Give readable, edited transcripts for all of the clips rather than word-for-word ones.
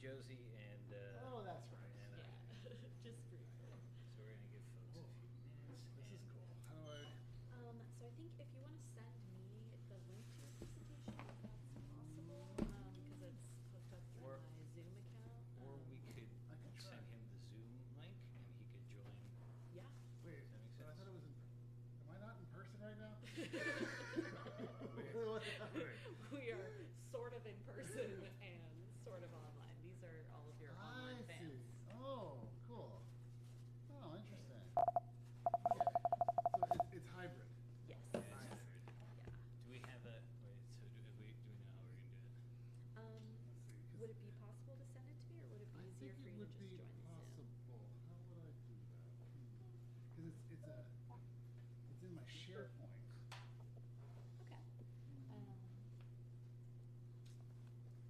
Josie and. Oh, that's right. And, Yeah, just briefly. so we're gonna give folks a few minutes. This is cool. How do I? So I think if you want to send me the link to your presentation, if that's possible, because it's hooked up through Or- my Zoom account. Or we could I could try. send him the Zoom link and he could join. Yeah. Wait, Does that make but I sense? thought it was in. Am I not in person right now? We are sort of in person and sort of online. These are all of your online I fans. see. Oh, cool. Oh, interesting. Okay. So it's hybrid. Yes. Yeah, it's hybrid. Yeah. Do we have a, wait, so do we know how we're gonna do it? Let's see. 'Cause Would it be possible to send it to me, or would it be I easier think for it you to would just be join the Zoom? possible. How would I do that? Because it's in my SharePoint. Okay.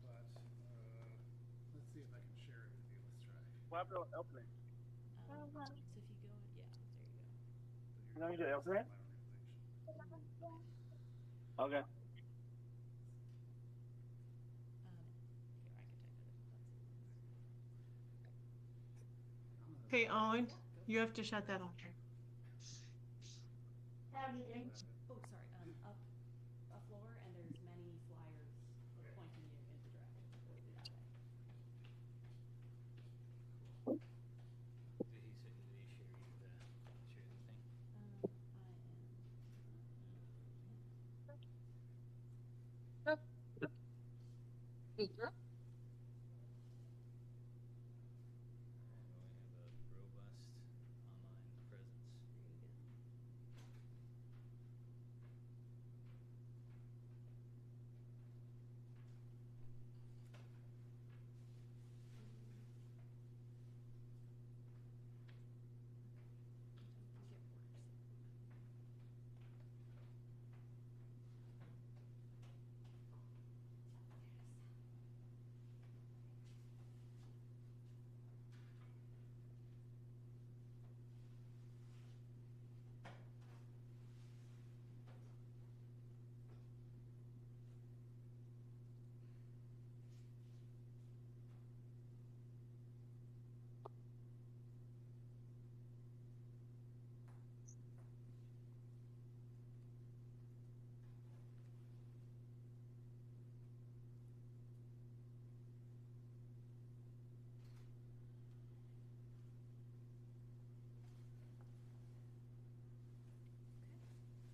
But let's see if I can share it with you. Let's try. Web opening. So if you go, yeah, there you go. No, you do it, okay? My organization. Okay. Here, I can type it if that's. Okay, Owen, you have to shut that off. Oh, sorry. Up a floor, and there's many flyers pointing you in the direction. We'll do that way. Did he share you share the thing? We have a robust online presence. There you go. I don't think it works. Okay,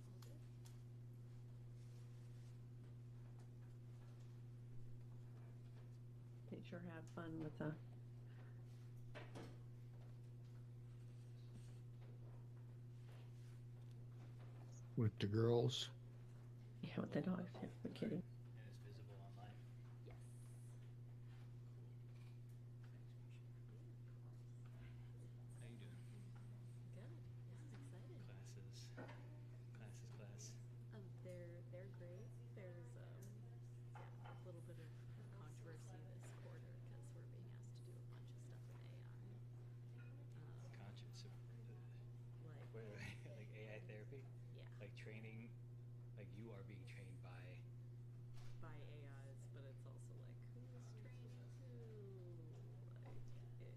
all good. They sure have fun with the. With the girls. Yeah, with the dogs, yeah, the kitty. And it's visible online. Yes. How you doing? Good. Yeah, excited. Class. They're great. There's yeah, a little bit of controversy this quarter because we're being asked to do a bunch of stuff in AI. Conscious. Like Wait, like AI therapy? yeah, Like training, like you are being trained by. by AIs, but it's also like who's training who? Like it.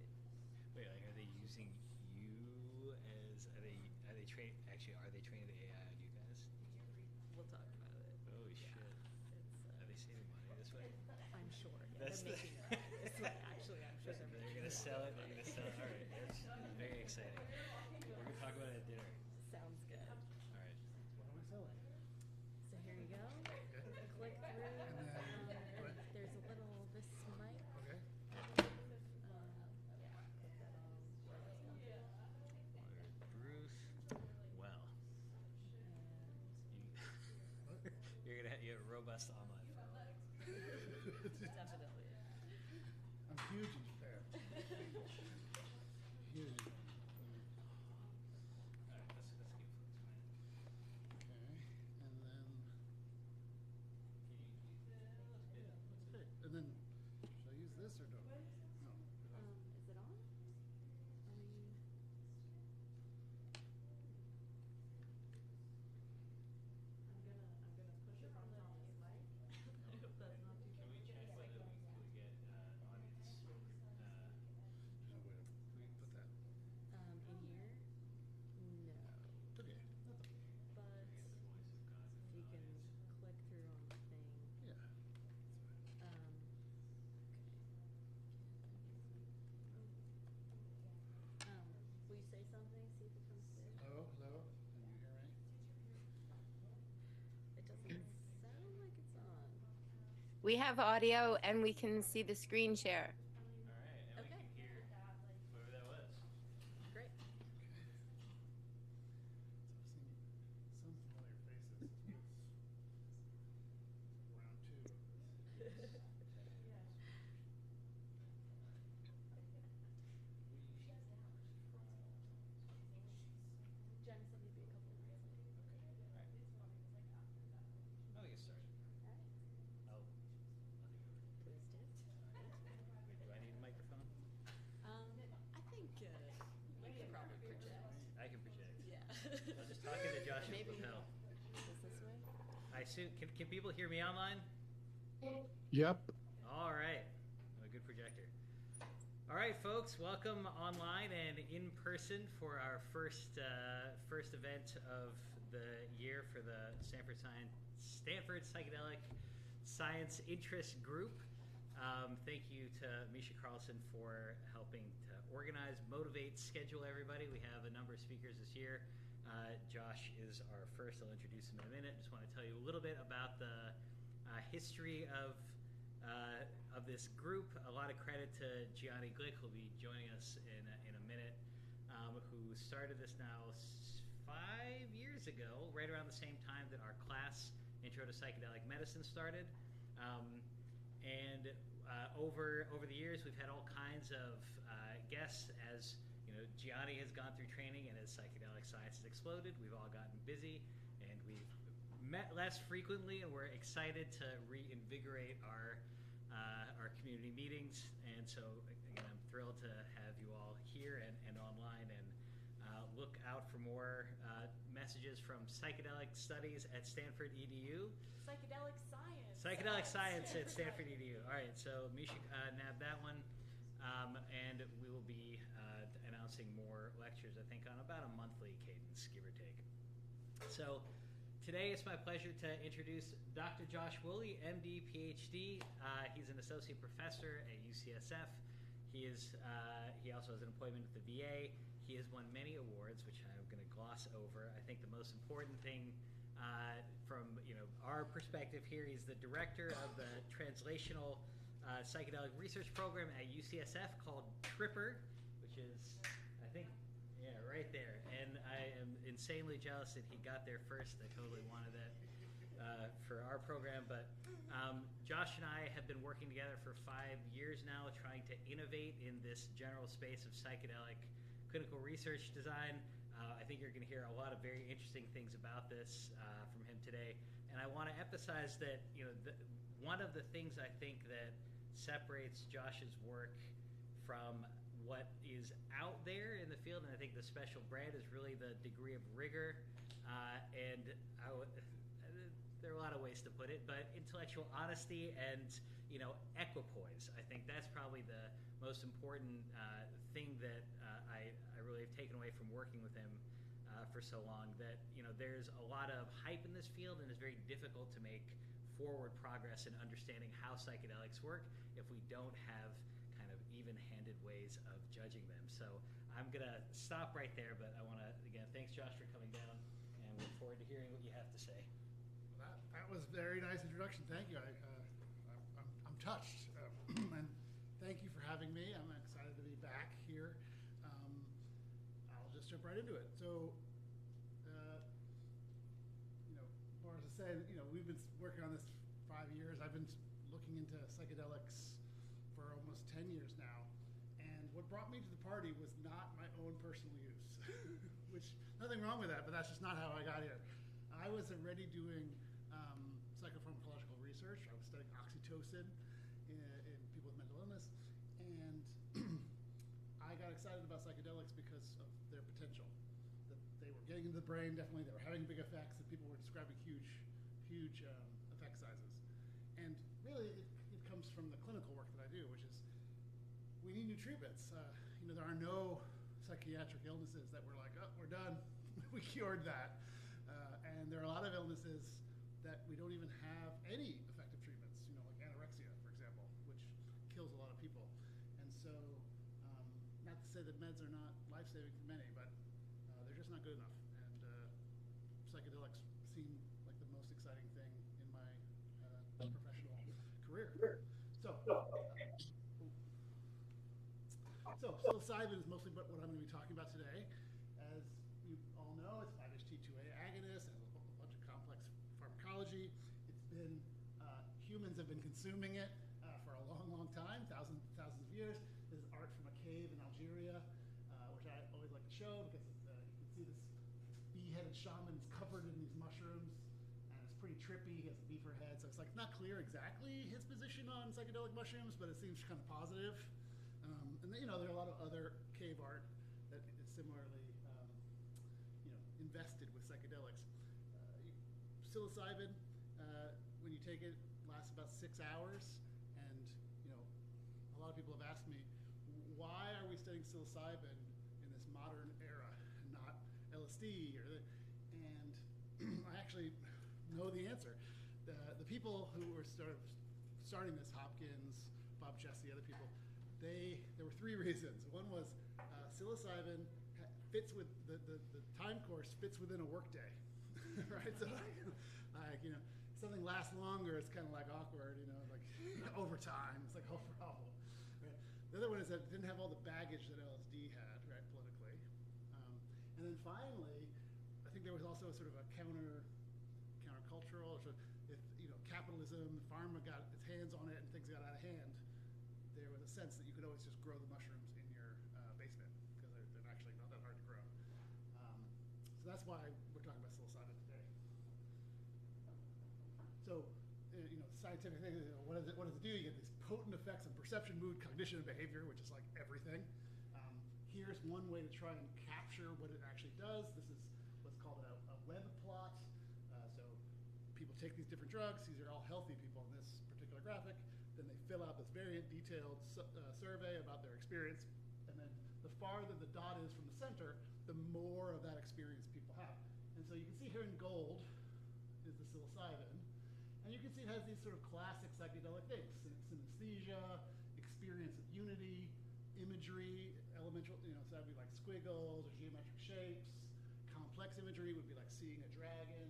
Wait, like are they using you as? Are they train? Actually, are they training the AI on you guys? We'll talk about it. Holy Yeah, shit! It's. Are they saving money this way? I'm sure. Yeah, That's they're the- making it. It's like, actually, I'm sure they're They're making gonna it. sell it. They're gonna sell it. All right, that's very exciting. We're gonna talk about it at dinner. Sounds good. All right. What am I selling? So here you go. Click through. There's a little this mic. Okay. Yeah, put that on. Bruce. Well, And you're gonna have robust online. definitely. I'm huge in Japan. Huge. All right, let's give folks a minute. Okay. And then. Can you do that? What's Okay. it? And then, should I use this or don't? No. Is it on? Are we? I'm gonna push it on the mic. I hope that's not too. Can we check whether we could get audience? We have audio and we can see the screen share. All right, and Okay. we can hear whoever that was. Great. So I've seen some familiar faces. It's round two of this. Jen said you'd be a couple minutes late. I'll get started. I'll take over. Please do. Wait, do I need a microphone? I think you could probably project. I can project. Yeah. I'm just talking to Josh's Maybe lapel. is this way? I assume, can people hear me online? Yep. All right. I'm a good projector. All right, folks, welcome online and in person for our first event of the year for the Stanford Psychedelic Science Interest Group. Thank you to Misha Carlson for helping to organize, motivate, schedule everybody. We have a number of speakers this year. Josh is our first. I'll introduce him in a minute. Just want to tell you a little bit about the history of this group. A lot of credit to Gianni Glick, who'll be joining us in a minute, who started this now 5 years ago, right around the same time that our class, Intro to Psychedelic Medicine, started. Over the years, we've had all kinds of guests. As you know, Gianni has gone through training, and as psychedelic science has exploded, we've all gotten busy, and we've met less frequently, and we're excited to reinvigorate our community meetings. And so, again, I'm thrilled to have you all here and online, and look out for more messages from psychedelic studies at Stanford EDU. Psychedelic science. Psychedelic science at Stanford EDU. All right, so Misha nabbed that one, and we will be announcing more lectures, I think, on about a monthly cadence, give or take. So today it's my pleasure to introduce Dr. Josh Woolley, MD, PhD. He's an associate professor at UCSF. He also has an appointment with the VA. He has won many awards, which I'm going to gloss over. I think the most important thing from our perspective here, he's the director of the translational psychedelic research program at UCSF called TRIPPER, which is, I think, right there. And I am insanely jealous that he got there first. I totally wanted that for our program. But Josh and I have been working together for 5 years now, trying to innovate in this general space of psychedelic clinical research design. I think you're going to hear a lot of very interesting things about this from him today. And I want to emphasize that one of the things I think that separates Josh's work from what is out there in the field, and I think the special brand, is really the degree of rigor and there are a lot of ways to put it, but intellectual honesty and equipoise. I think that's probably the most important thing that I really have taken away from working with him for so long. That there's a lot of hype in this field, and it's very difficult to make forward progress in understanding how psychedelics work if we don't have kind of even-handed ways of judging them. So I'm gonna stop right there, but I want to again thanks Josh for coming down, and look forward to hearing what you have to say. That was a very nice introduction. Thank you. I'm touched, and thank you for having me. I'm excited to be back here. I'll just jump right into it. So, or as I said, we've been working on this 5 years. I've been looking into psychedelics for almost 10 years now, and what brought me to the party was not my own personal use, which nothing wrong with that, but that's just not how I got here. I was already doing psychopharmacological research. I was studying oxytocin in people with mental illness, and I got excited about psychedelics because of their potential. That they were getting into the brain, definitely. They were having big effects, and people were describing huge effect sizes. And really, it comes from the clinical work that I do, which is we need new treatments. There are no psychiatric illnesses that we're like, oh, we're done. We cured that. And there are a lot of illnesses that we don't even have any effective treatments, like anorexia, for example, which kills a lot of people. And so, not to say that meds are not life-saving for many, but they're just not good enough. And psychedelics seem like the most exciting thing in my professional career. So psilocybin is mostly what I'm going to be talking about today. As you all know, it's 5-HT2A agonist, and a bunch of complex pharmacology. It's been, humans have been consuming it for a long, long time, thousands of years. This is art from a cave in Algeria, which I always like to show because you can see this bee-headed shaman's covered in these mushrooms, and it's pretty trippy. He has a beaver head, so it's like not clear exactly his position on psychedelic mushrooms, but it seems kind of positive. And then, there are a lot of other cave art that is similarly, invested with psychedelics. Psilocybin, when you take it, lasts about 6 hours, and a lot of people have asked me, why are we studying psilocybin in this modern era and not LSD and I actually know the answer. The people who were starting this, Hopkins, Bob Jesse, other people, there were 3 reasons. One was psilocybin fits with the time course fits within a workday, right? So something lasts longer. It's kind of like awkward, like overtime. It's like a whole problem. Right? The other one is that it didn't have all the baggage that LSD had, right, politically. And then finally, I think there was also a sort of a countercultural. So if capitalism, pharma got its hands on it, and things got out of hand, there was a sense that you could always just grow the mushrooms in your basement because they're actually not that hard to grow. So that's why we're talking about psilocybin today. So, scientific thing, what does it do? You get these potent effects on perception, mood, cognition, and behavior, which is like everything. Here's one way to try and capture what it actually does. This is what's called a web plot. So people take these different drugs. These are all healthy people in this particular graphic. Then they fill out this very detailed survey about their experience. And then the farther the dot is from the center, the more of that experience people have. And so you can see here in gold is the psilocybin. And you can see it has these sort of classic psychedelic things. Synesthesia, experience of unity, imagery, elemental, so that would be like squiggles or geometric shapes. Complex imagery would be like seeing a dragon,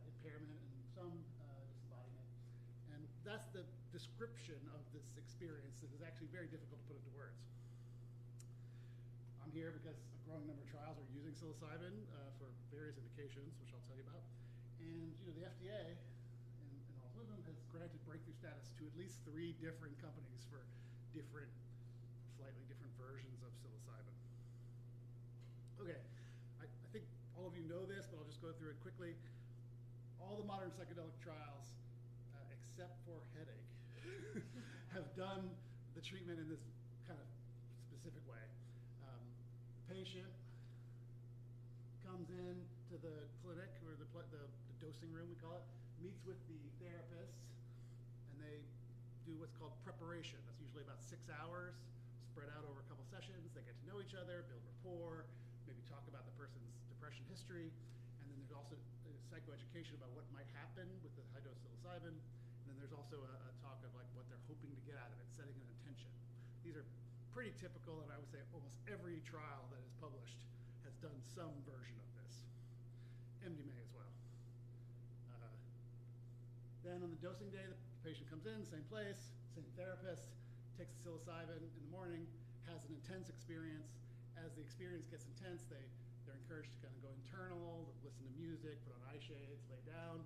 impairment, and some disembodiment. And that's the description of this experience that is actually very difficult to put into words. I'm here because a growing number of trials are using psilocybin for various indications, which I'll tell you about. And the FDA and all of them has granted breakthrough status to at least 3 different companies for slightly different versions of psilocybin. Okay, I think all of you know this, but I'll just go through it quickly. All the modern psychedelic trials, except for headache, have done the treatment in this kind of specific way. The patient comes in to the clinic, or the dosing room, we call it, meets with the therapist, and they do what's called preparation. That's usually about 6 hours, spread out over a couple sessions. They get to know each other, build rapport, maybe talk about the person's depression history, and then there's also psychoeducation about what might happen with the high-dose psilocybin, and then there's also a talk of like what they're hoping to get out of it, setting an intention. These are pretty typical, and I would say almost every trial that is published has done some version of this. MDMA as well. Then on the dosing day, the patient comes in, same place, same therapist, takes the psilocybin in the morning, has an intense experience. As the experience gets intense, they're encouraged to kind of go internal, listen to music, put on eye shades, lay down.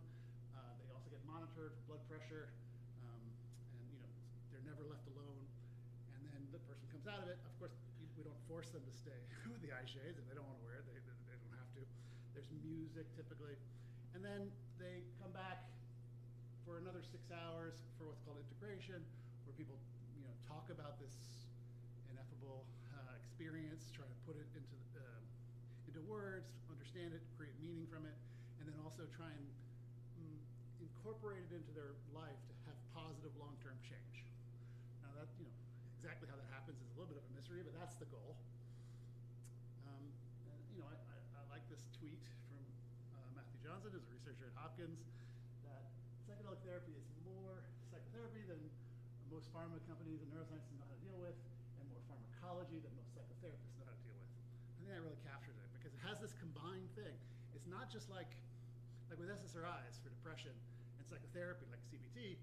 They also get monitored for blood pressure, and they're never left alone. And then the person comes out of it. Of course, we don't force them to stay with the eye shades. If they don't want to wear it, they don't have to. There's music typically. And then they come back for another 6 hours for what's called integration, where people talk about this ineffable experience, try to put it into words, understand it, create meaning from it, and then also try and incorporate it into their life to have positive long-term change. Now that exactly how that happens is a little bit of a mystery, but that's the goal. I like this tweet from Matthew Johnson, who's a researcher at Hopkins, that psychedelic therapy is more psychotherapy than most pharma companies and neuroscientists know how to deal with, and more pharmacology than most psychotherapists know how to deal with. I think that really captures it because it has this combined thing. It's not just like with SSRIs for depression and psychotherapy like CBT,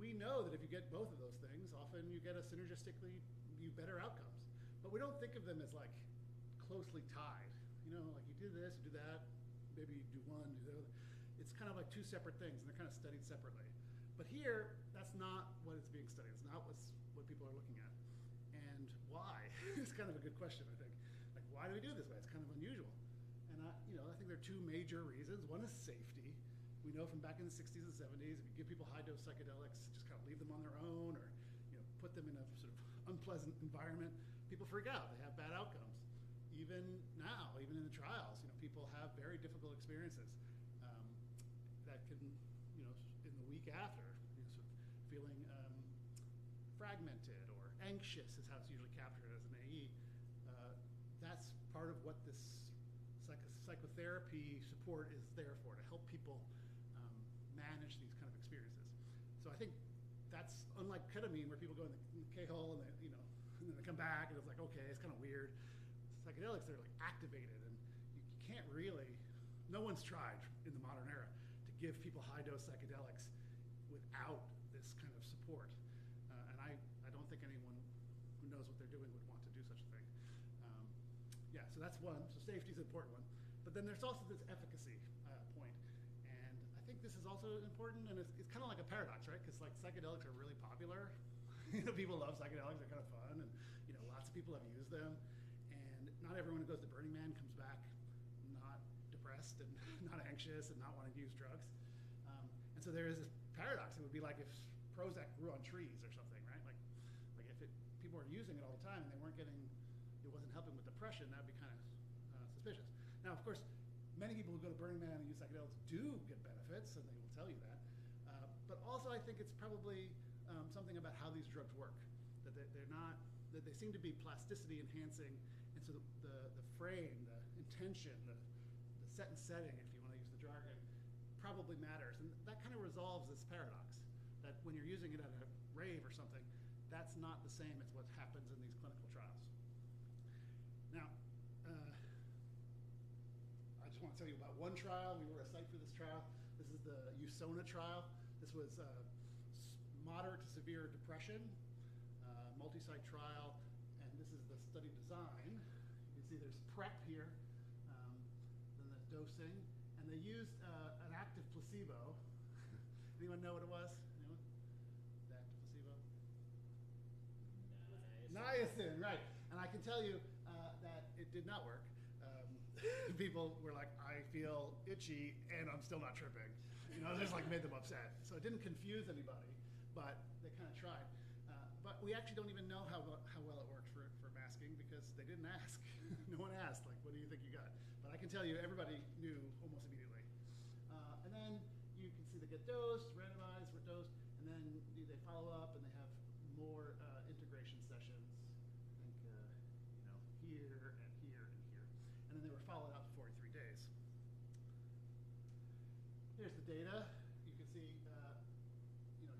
we know that if you get both of those things, often you get a synergistically better outcomes. But we don't think of them as like closely tied. You know, like you do this, you do that, maybe you do one, do the other. It's kind of like two separate things, and they're kind of studied separately. But here, that's not what is being studied. It's not what people are looking at. And why? It's kind of a good question, I think. Like, why do we do it this way? It's kind of unusual. And I think there are two major reasons. One is safety. We know from back in the 60s and 70s, if you give people high-dose psychedelics, just kind of leave them on their own, or put them in a sort of unpleasant environment, people freak out. They have bad outcomes. Even now, even in the trials, people have very difficult experiences that can, in the week after, sort of feeling fragmented or anxious is how it's usually captured as an AE. That's part of what this psychotherapy support is there for, to help people manage these kind of experiences. So I think that's unlike ketamine, where people go in the K-hole and they, and then they come back and it's like, okay, it's kind of weird. Psychedelics, they're like activated, and you can't really, no one's tried in the modern era to give people high-dose psychedelics without this kind of support. And I don't think anyone who knows what they're doing would want to do such a thing. Yeah, so that's one. So safety is an important one. But then there's also this efficacy point. And I think this is also important, and it's kind of like a paradox, right? Because like psychedelics are really popular. People love psychedelics, they're kind of fun, and lots of people have used them. And not everyone who goes to Burning Man comes back not depressed and not anxious and not wanting to use drugs. And so there is this paradox. It would be like if Prozac grew on trees or something, right? Like if people were using it all the time and it wasn't helping with depression, that'd be kind of suspicious. Now, of course, many people who go to Burning Man and use psychedelics do get benefits, and they will tell you that. But also, I think it's probably something about how these drugs work, that that they seem to be plasticity enhancing, and so the frame, the intention, the set and setting, if you want to use the jargon, probably matters. And that kind of resolves this paradox, that when you're using it at a rave or something, that's not the same as what happens in these clinical trials. Now, I just want to tell you about one trial. We were a site for this trial. This is the USONA trial. This was moderate to severe depression, multi-site trial, and this is the study design. You can see there's PrEP here, then the dosing, and they used an active placebo. Anyone know what it was? Anyone? The active placebo? Niacin, right. And I can tell you that it did not work. People were like, I feel itchy and I'm still not tripping. It just like made them upset. So it didn't confuse anybody, but they kind of tried. But we actually don't even know how well it worked for masking, because they didn't ask. No one asked, like, what do you think you got? But I can tell you, everybody knew almost immediately. And then you can see they get dosed, randomized, were dosed, and then they follow up and they have more integration sessions. I think, here and here and here. And then they were followed up for 43 days. Here's the data. You can see,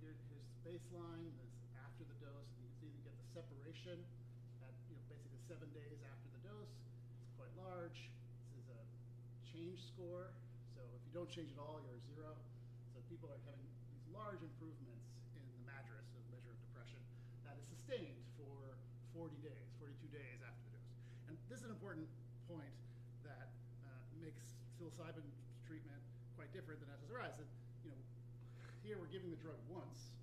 here's baseline, this after the dose, and you can see you get the separation at basically 7 days after the dose. It's quite large. This is a change score. So if you don't change at all, you're 0. So people are having these large improvements in the MADRS, a measure of depression, that is sustained for 40 days, 42 days after the dose. And this is an important point that makes psilocybin treatment quite different than SSRIs. That, here we're giving the drug once,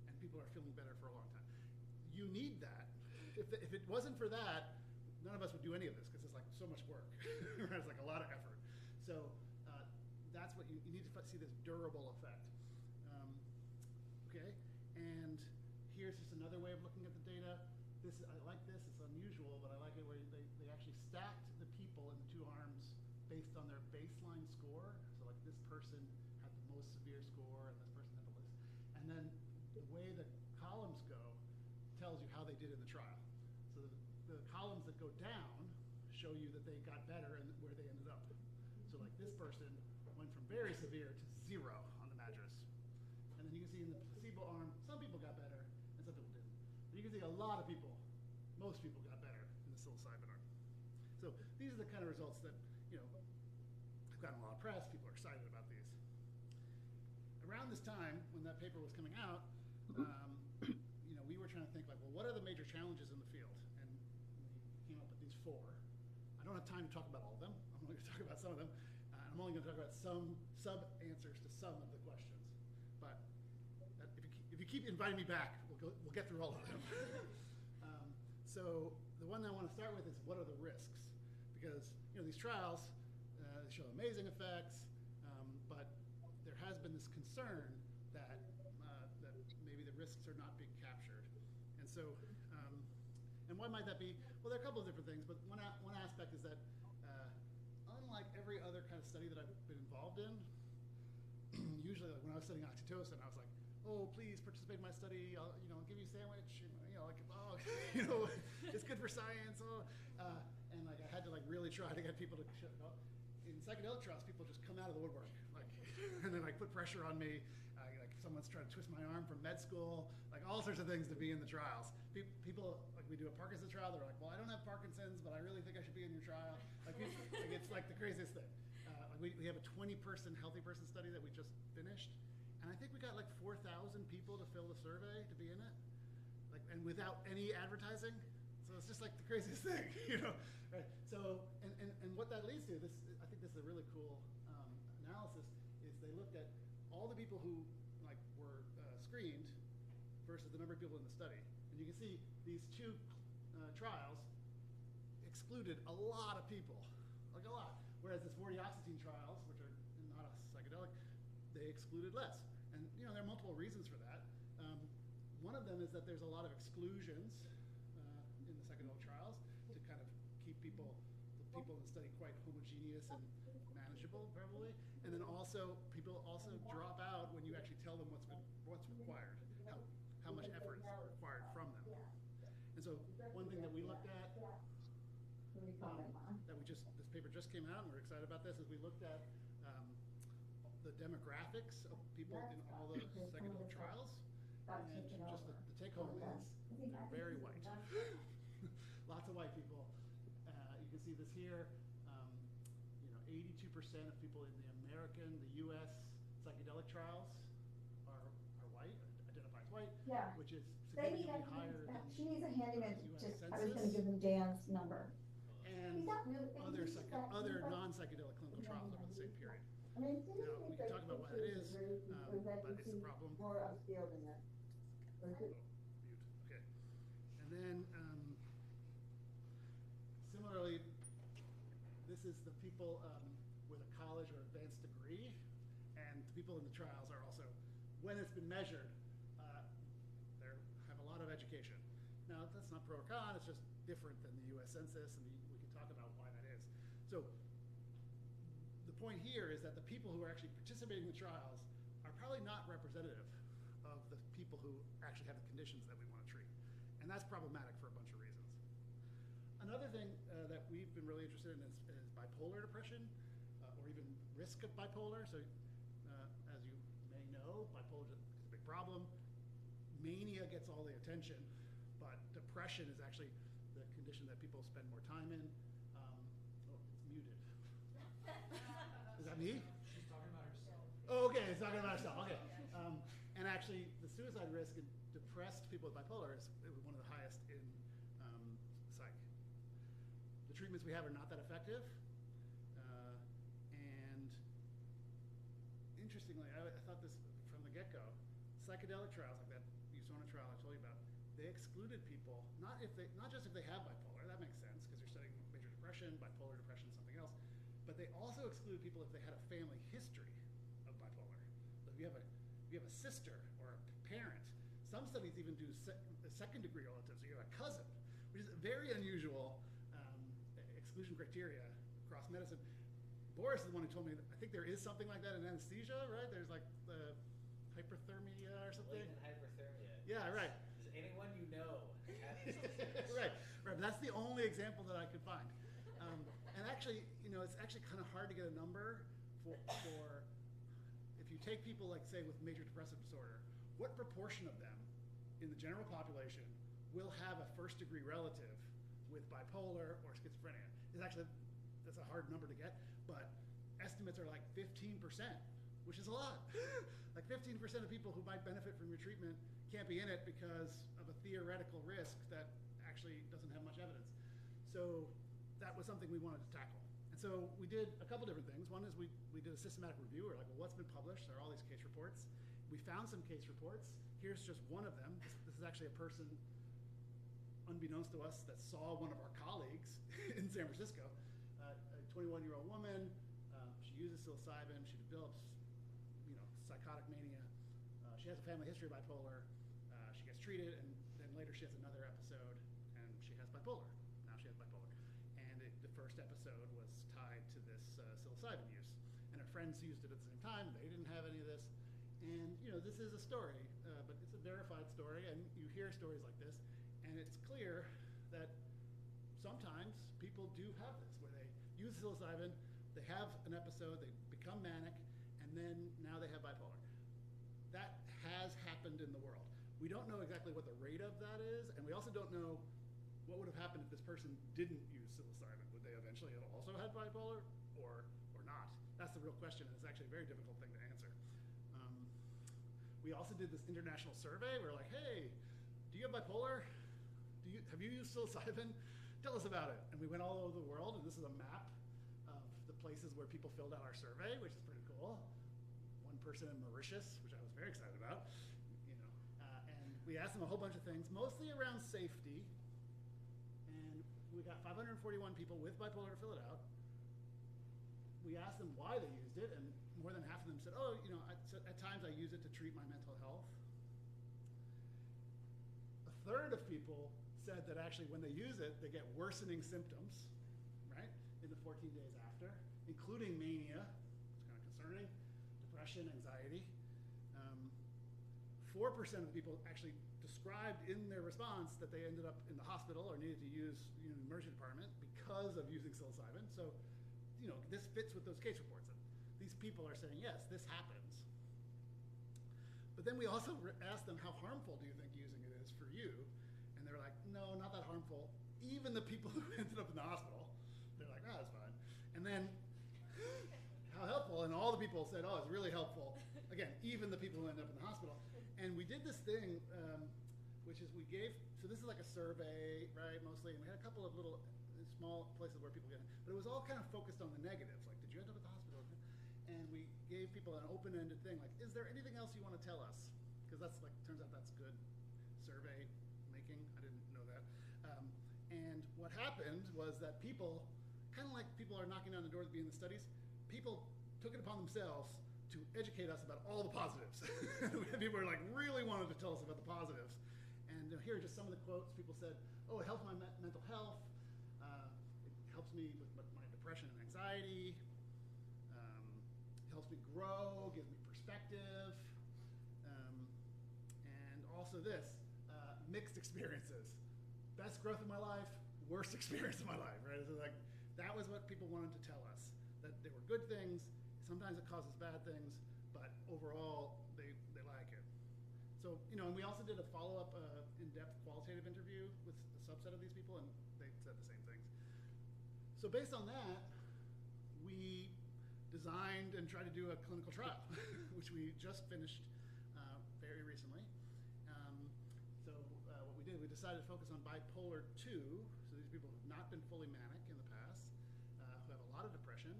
and people are feeling better for a long time. You need that. If it wasn't for that, none of us would do any of this, because it's like so much work. It's like a lot of effort. So that's what you need to see, this durable effect. Okay, and here's just another way of looking at the data. I like this. It's unusual, but I like it where they actually stacked the people in the two arms based on their baseline score. So like this person had the most severe score, and this person had the least. And then the way the columns go tells you how they did in the trial. So the columns that go down show you that they got better and where they ended up. So like this person went from very severe to 0 on the MADRS. And then you can see in the placebo arm, some people got better and some people didn't. But you can see a lot of people, most people got better in the psilocybin arm. So these are the kind of results that, have gotten a lot of press. People are excited about these. I around this time, when that paper was coming out, we were trying to think like, well, what are the major challenges in the field? And we came up with these 4. I don't have time to talk about all of them. I'm only going to talk about some of them. I'm only going to talk about some sub-answers to some of the questions. But if you keep inviting me back, we'll get through all of them. So the one I want to start with is, what are the risks? Because these trials, they show amazing effects, but there has been this concern that maybe the risks are not being captured. And so, and why might that be? Well, there are a couple of different things, but one aspect is that unlike every other kind of study that I've been involved in, usually like when I was studying oxytocin, I was like, oh, please participate in my study. I'll give you a sandwich. It's good for science. And like I had to like really try to get people to show up. In psychedelic trials, people just come out of the woodwork, like, and then like put pressure on me. Like someone's trying to twist my arm from med school, like all sorts of things to be in the trials. People, like we do a Parkinson's trial, they're like, well, I don't have Parkinson's, but I really think I should be in your trial. Like it's like the craziest thing. We have a 20-person healthy person study that we just finished, and I think we got like 4,000 people to fill the survey to be in it, like, and without any advertising. So it's just like the craziest thing, right? So, and what that leads to, I think this is a really cool analysis, is they looked at all the people who like were screened versus the number of people in the study. And you can see these 2 trials excluded a lot of people, like a lot. Whereas this vortioxetine trials, which are not a psychedelic, they excluded less. And there are multiple reasons for that. One of them is that there's a lot of exclusions in the psychedelic trials to kind of keep the people in the study quite homogeneous and manageable, probably. And then also, people also drop out when you actually tell them what's required, how much effort is required from them. And so one thing that we looked at, this paper just came out, and we're excited about this, is we looked at the demographics of people in all the psychedelic trials. And just the take home is they're very white. Lots of white people. You can see this here. 82% of people in the American, the U.S. psychedelic trials are white, identify as white, which is significantly higher than she needs a handyman. US I was going to give him Dan's number. And other non-psychedelic clinical trials over the same period. I mean, Now, we can talk about why that is, but it's a problem. More upscale than that. Mute. Okay. And then, similarly, this is the people with a college or advanced degree, and the people in the trials are also, when it's been measured, they have a lot of education. Now, that's not pro or con, it's just different than the U.S. Census, and we can talk about why that is. So, the point here is that the people who are actually participating in the trials are probably not representative of the people who actually have the conditions that we want to treat. And that's problematic for a bunch of reasons. Another thing that we've been really interested in is bipolar depression, or even risk of bipolar. So as you may know, bipolar is a big problem. Mania gets all the attention, but depression is actually the condition that people spend more time in. Oh, it's muted. Is that me? She's talking about herself. Oh, okay, it's talking about herself. Okay. And actually, the suicide risk in depressed people with bipolar is one of the highest in psych. The treatments we have are not that effective. And interestingly, I thought this from the get-go, psychedelic trials like that Usona trial I told you about, they excluded people, not just if they have bipolar, that makes sense because you're studying major depression, bipolar depression, something else, but they also exclude people if they had a family history of bipolar. So if you have a sister or a parent, some studies even do second-degree relatives. So you have a cousin, which is a very unusual exclusion criteria across medicine. Boris is the one who told me that I think there is something like that in anesthesia, right? There's like the hyperthermia or something. Latent hyperthermia. Yeah, right. Does anyone you know have this? right. But that's the only example that I could find. And actually, it's actually kind of hard to get a number for if you take people like, say, with major depressive disorder, what proportion of them in the general population will have a first-degree relative with bipolar or schizophrenia? That's a hard number to get, but estimates are like 15% which is a lot. Like 15% of people who might benefit from your treatment can't be in it because of a theoretical risk that actually doesn't have much evidence. So that was something we wanted to tackle. And so we did a couple different things. One is we did a systematic review. We're like, well, what's been published? There are all these case reports. We found some case reports. Here's just one of them. This is actually a person, unbeknownst to us, that saw one of our colleagues in San Francisco, a 21-year-old woman. She uses psilocybin. She develops, psychotic mania. She has a family history of bipolar. She gets treated, and then later she has another episode, and she has bipolar. Now she has bipolar. And the first episode was tied to this psilocybin use. And her friends used it at the same time. They didn't have any of this. And, this is a story, but it's a verified story, and you hear stories like this, and it's clear that sometimes people do have this, where they use psilocybin, they have an episode, they become manic, and then now they have bipolar. That has happened in the world. We don't know exactly what the rate of that is, and we also don't know what would have happened if this person didn't use psilocybin. Would they eventually have also had bipolar or not? That's the real question, and it's actually a very difficult thing to answer. We also did this international survey. We're like, hey, do you have bipolar? Have you used psilocybin? Tell us about it. And we went all over the world, and this is a map of the places where people filled out our survey, which is pretty cool. One person in Mauritius, which I was very excited about. And we asked them a whole bunch of things, mostly around safety. And we got 541 people with bipolar to fill it out. We asked them why they used it, and more than half of them said, at times I use it to treat my mental health. A third of people said that actually when they use it, they get worsening symptoms, right, in the 14 days after, including mania, it's kind of concerning, depression, anxiety. 4% of the people actually described in their response that they ended up in the hospital or needed to use the emergency department because of using psilocybin. So, this fits with those case reports. These people are saying, yes, this happens. But then we also asked them, how harmful do you think using it is for you? And they're like, no, not that harmful. Even the people who ended up in the hospital, they're like, that's fine. And then, how helpful? And all the people said, it's really helpful. Again, even the people who ended up in the hospital. And we did this thing, which is so this is like a survey, right, mostly. And we had a couple of little small places where people get in. But it was all kind of focused on the negatives, like, did you end up at the hospital? And we gave people an open-ended thing, like, is there anything else you want to tell us? Because turns out that's good survey making. I didn't know that. And what happened was that people, kind of like people are knocking on the door to be in the studies, people took it upon themselves to educate us about all the positives. People were really wanted to tell us about the positives. And here are just some of the quotes. People said, it helps my mental health. It helps me with my depression and anxiety. Helps me grow, gives me perspective, and also this, mixed experiences. Best growth of my life, worst experience of my life, right? So that was what people wanted to tell us, that there were good things, sometimes it causes bad things, but overall, they like it. So, and we also did a follow-up in-depth qualitative interview with a subset of these people, and they said the same things. So based on that, we designed and tried to do a clinical trial, which we just finished very recently. What we did, we decided to focus on bipolar 2, so these people who have not been fully manic in the past, who have a lot of depression.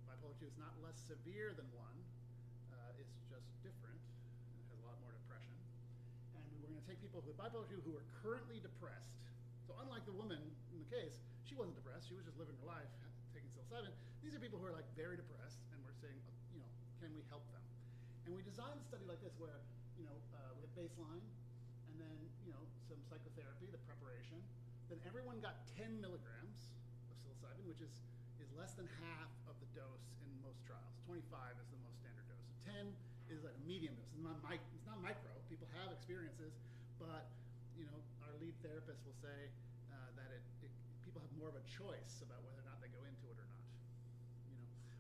Bipolar 2 is not less severe than 1, it's just different, it has a lot more depression. And we were going to take people with bipolar 2 who are currently depressed. So unlike the woman in the case, she wasn't depressed, she was just living her life, taking psilocybin. These are people who are very depressed, and we're saying, can we help them? And we designed a study like this where, we have baseline, and then, some psychotherapy, the preparation. Then everyone got 10 milligrams of psilocybin, which is less than half of the dose in most trials. 25 is the most standard dose. So 10 is a medium dose. It's not micro. People have experiences, but, our lead therapist will say that people have more of a choice about whether or not they go into it or not.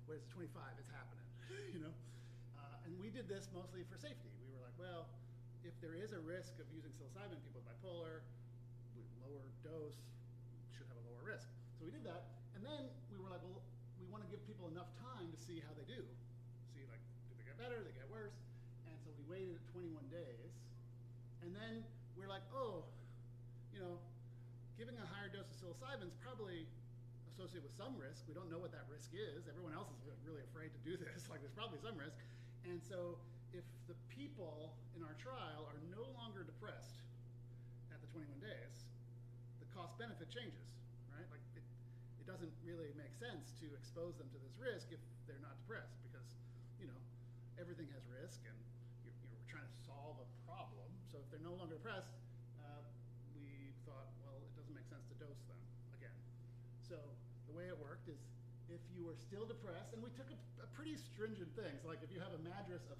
Whereas 25, it's happening. And we did this mostly for safety. We were like, well, if there is a risk of using psilocybin, people with bipolar, with lower dose should have a lower risk. So we did that, and then we were like, well, we want to give people enough time to see how they do. See, like, do they get better, they get worse? And so we waited at 21 days. And then we're like, oh, you know, giving a higher dose of psilocybin is probably associated with some risk. We don't know what that risk is. Everyone else is really afraid to do this. Like, there's probably some risk. And so if the people in our trial are no longer depressed at the 21 days, the cost benefit changes, right? Like, it doesn't really make sense to expose them to this risk if they're not depressed, because, you know, everything has risk, and we're trying to solve a problem. So if they're no longer depressed, we thought, well, it doesn't make sense to dose them again. So the way it worked is, if you were still depressed, and we took a pretty stringent thing. So like, if you have a MADRS of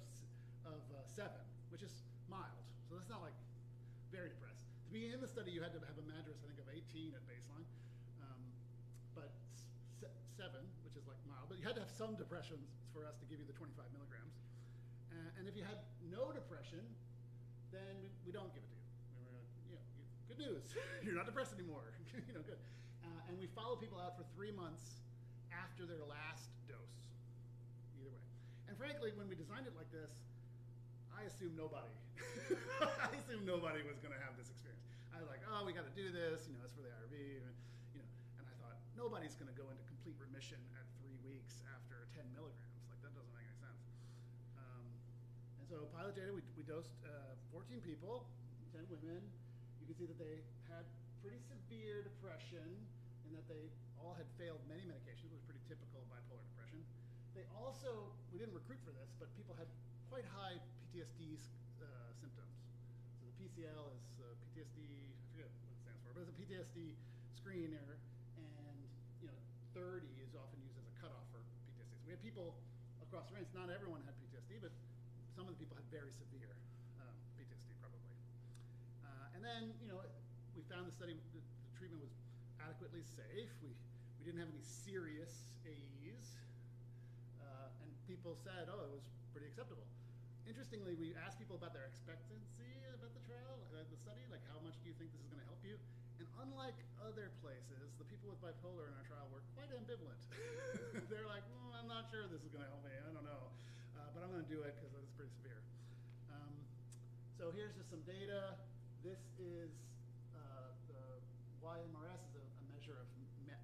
7, which is mild, so that's not like very depressed. To be in the study, you had to have a MADRS, I think, of 18 at baseline, but 7, which is like mild, but you had to have some depression for us to give you the 25 milligrams. And if you had no depression, then we don't give it to you. We were like, good news, you're not depressed anymore. Good. And we follow people out for 3 months after their last dose, either way. And frankly, when we designed it like this, I assumed nobody was going to have this experience. I was like, oh, we got to do this, it's for the IRB, and I thought, nobody's going to go into complete remission at 3 weeks after 10 milligrams. Like, that doesn't make any sense. And so pilot data, we dosed 14 people, 10 women. You can see that they had pretty severe depression, and that they all had failed many medications. It was pretty typical of bipolar depression. They also, we didn't recruit for this, but people had quite high PTSD symptoms. So the PCL is PTSD, I forget what it stands for, but it's a PTSD screener, and 30 is often used as a cutoff for PTSD. So we had people across the range. Not everyone had PTSD, but some of the people had very severe PTSD probably. And then we found the study, the treatment was adequately safe. We didn't have any serious AEs, and people said, oh, it was pretty acceptable. Interestingly, we asked people about their expectancy about the trial, the study, like, how much do you think this is going to help you? And unlike other places, the people with bipolar in our trial were quite ambivalent. They're like, well, I'm not sure this is going to help me. I don't know, but I'm going to do it because it's pretty severe. So here's just some data. This is the YMRS is a measure of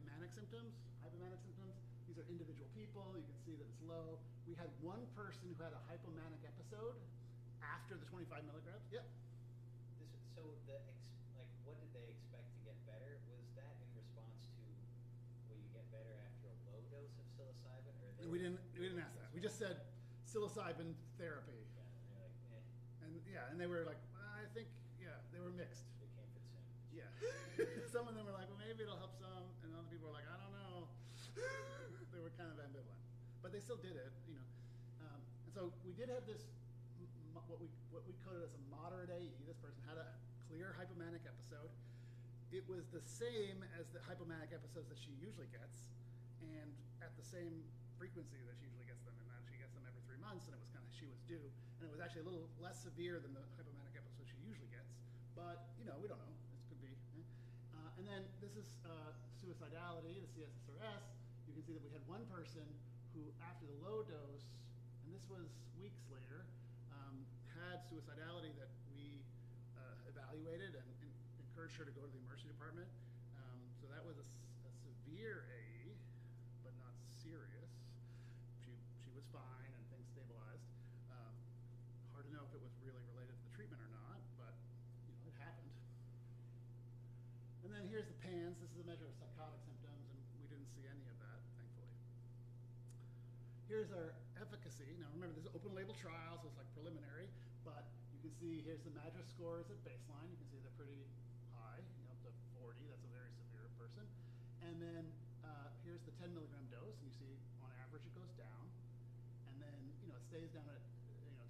manic symptoms, hypomanic symptoms. These are individual people. You can see that it's low. We had one person who had a hypomanic episode after the 25 milligrams. Yep. What did they expect to get better? Was that in response to, will you get better after a low dose of psilocybin, or we didn't ask that. We just said psilocybin therapy. Yeah, and they're like, eh. And they were like, I think, they were mixed. They came for the sandwich. Yeah. Some of them were like, well, maybe it'll help some, and other people were like, I don't know. They were kind of ambivalent, but they still did it, And so we did have this, what we coded as a moderate AE. This person had a clear hypomanic episode. It was the same as the hypomanic episodes that she usually gets, and at the same frequency that she usually gets them, and that she gets them every 3 months, and it was kind of, she was due, and it was actually a little less severe than the hypomanic episode she usually gets, but, we don't know, this could be. And then this is suicidality, the CSSRS. You can see that we had one person who, after the low dose, and this was weeks later, had suicidality that we evaluated and encouraged her to go to the emergency department. So that was a severe AE, but not serious. She was fine and things stabilized. Hard to know if it was really related to the treatment or not, but it happened. And then here's the PANSS. This is a measure of psychotic symptoms, and we didn't see any of that, thankfully. Here's our efficacy. Now remember, this is open label trial, so it's like preliminary, but you can see here's the MADRS scores at baseline. You can see they're pretty high, up to 40. That's a very severe person. And then here's the 10 milligram dose, and you see on average it goes down, and then it stays down at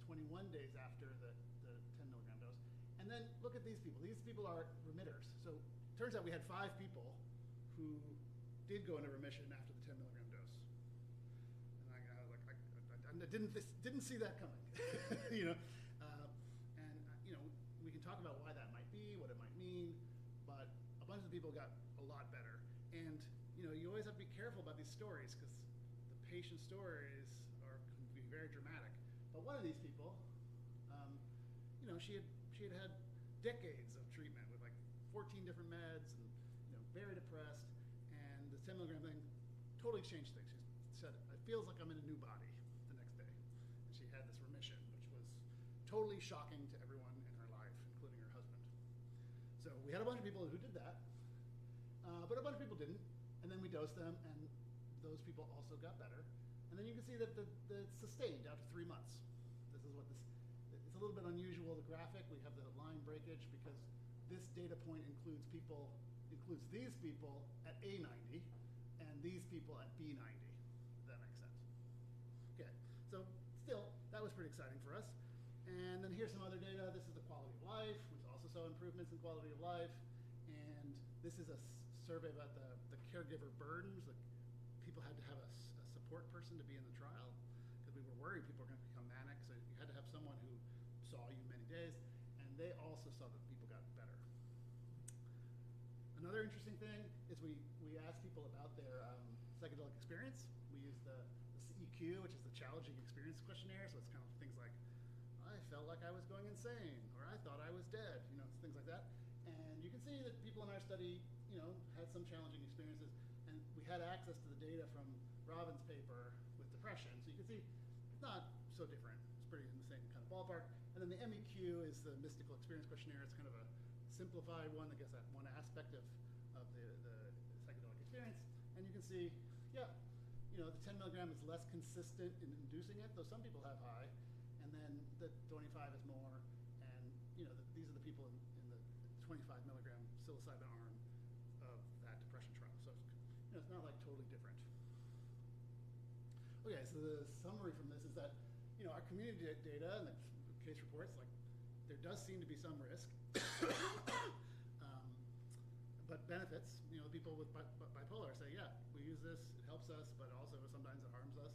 21 days after the 10 milligram dose. And then look at these people. These people are remitters. So it turns out we had 5 people who did go into remission after the 10 milligram dose. And I was like, I didn't see that coming. We can talk about why that might be, what it might mean, but a bunch of people got a lot better. And you always have to be careful about these stories, because patient stories can be very dramatic. But one of these people, she had had decades of treatment with like 14 different meds and very depressed, and the 10 milligram thing totally changed things. She said, "It feels like I'm in a new body" the next day, and she had this remission, which was totally shocking to everyone in her life, including her husband. So we had a bunch of people who did that, but a bunch of people didn't, and then we dosed them, and those people also got better. And then you can see that it's sustained out to 3 months. This is what it's a little bit unusual, the graphic. We have the line breakage because this data point includes these people at A90 and these people at B90, if that makes sense. Okay, so still, that was pretty exciting for us. And then here's some other data. This is the quality of life. We also saw improvements in quality of life. And this is a survey about the caregiver burdens. Like people had to have a support person to be in the trial because we were worried people were going to become manic. So you had to have someone who saw you many days. And they also saw that people got better. Another interesting thing is we asked people about their psychedelic experience. We used the CEQ, which is the Challenging Experience Questionnaire. So it's kind of things like, I felt like I was going insane, or I thought I was dead, things like that. And you can see that people in our study, had some challenging experiences. And we had access to the data from Robin's paper with depression. So you can see it's not so different. It's pretty in the same kind of ballpark. And then the MEQ is the Mystical Experience Questionnaire. It's kind of a simplified one that gets at one aspect of the psychedelic experience. And you can see, the 10 milligram is less consistent in inducing it, though some people have high. And then the 25 is more. And these are the people in the 25 milligram psilocybin arm of that depression trial. So it's not like totally different. Okay, so the summary from this is that our community data and the case reports, like there does seem to be some risk, but benefits. People with bipolar say, yeah, we use this, it helps us, but also sometimes it harms us.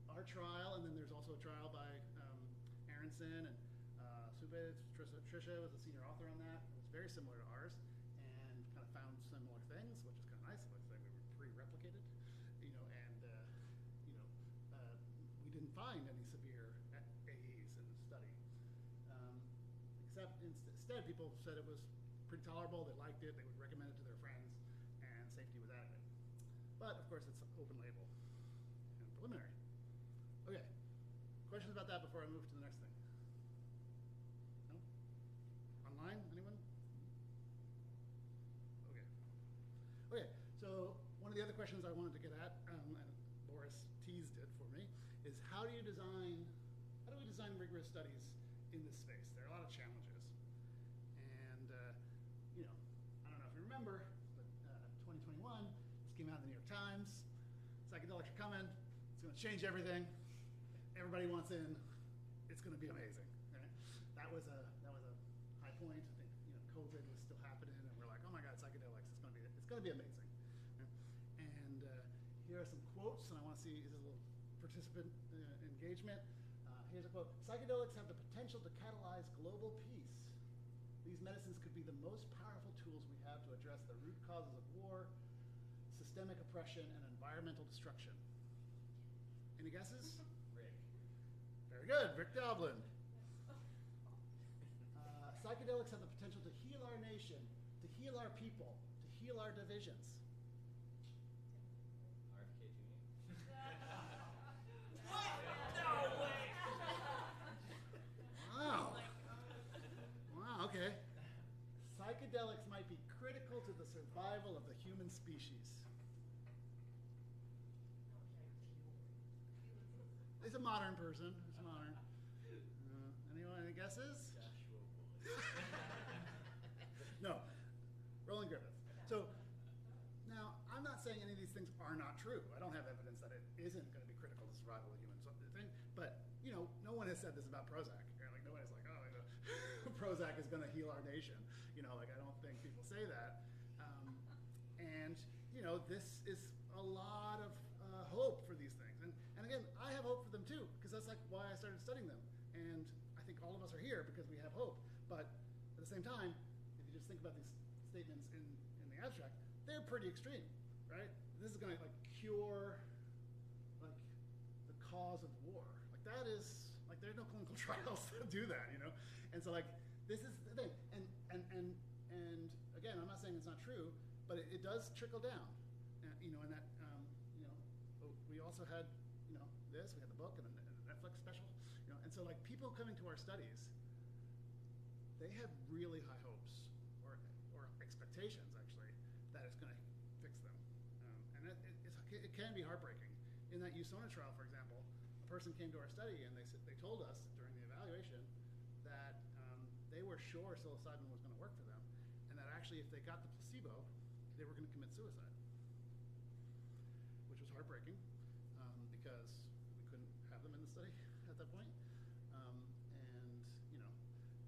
Our trial, and then there's also a trial by Aronson and Trisha was a senior author on that. It was very similar to ours, and kind of found similar things, which is kind of nice. Let's say we were pre-replicated, we didn't find any severe AEs in the study. Except instead, people said it was pretty tolerable. They liked it. They would recommend it to their friends, and safety was adequate. But of course, it's open label and preliminary. Okay, questions about that before I move to the next thing? No? Online, anyone? Okay, so one of the other questions I wanted to get at, and Boris teased it for me, is how do we design rigorous studies in this space? There are a lot of challenges. And, I don't know if you remember, but 2021, this came out in the New York Times. Psychedelics are coming. It's going to change everything. Everybody wants in. It's going to be amazing. Right? That was a high point. I think COVID was still happening, and we're like, oh my God, psychedelics! It's going to be amazing. Right? And here are some quotes, and I want to see, is this a little participant engagement? Here's a quote: "Psychedelics have the potential to catalyze global peace. These medicines could be the most powerful tools we have to address the root causes of war, systemic oppression, and environmental destruction." Any guesses? Rick. Very good, Rick Doblin. Psychedelics have the potential to heal our nation, to heal our people, to heal our divisions. RFK Jr. Wow, okay. Psychedelics might be critical to the survival of the human species. He's a modern person. He's modern. Anyone, any guesses? Joshua Woolley. No. Roland Griffith. So now, I'm not saying any of these things are not true. I don't have evidence that it isn't going to be critical to survival of human thing. But no one has said this about Prozac. Like nobody's like, Prozac is going to heal our nation. I don't think people say that. And this is a lot of hope for these things. And again, I have hope for them too, because that's like why I started studying them. And I think all of us are here because we have hope. But at the same time, if you just think about these statements in the abstract, they're pretty extreme, right? This is going to cure cause of war. Like that is, like there's no clinical trials that do that, you know? And so like, this is the thing. And again, I'm not saying it's not true, but it does trickle down. You know, and that, you know, we also had, you know, this, we had the book and a Netflix special, you know, and so like people coming to our studies, they have really high hopes or expectations actually that it's going to fix them. And it can be heartbreaking. In that USONA trial, for example, a person came to our study and they told us during the evaluation that they were sure psilocybin was going to work for them, and that actually if they got the placebo, they were going to commit suicide, which was heartbreaking because we couldn't have them in the study at that point. And you know,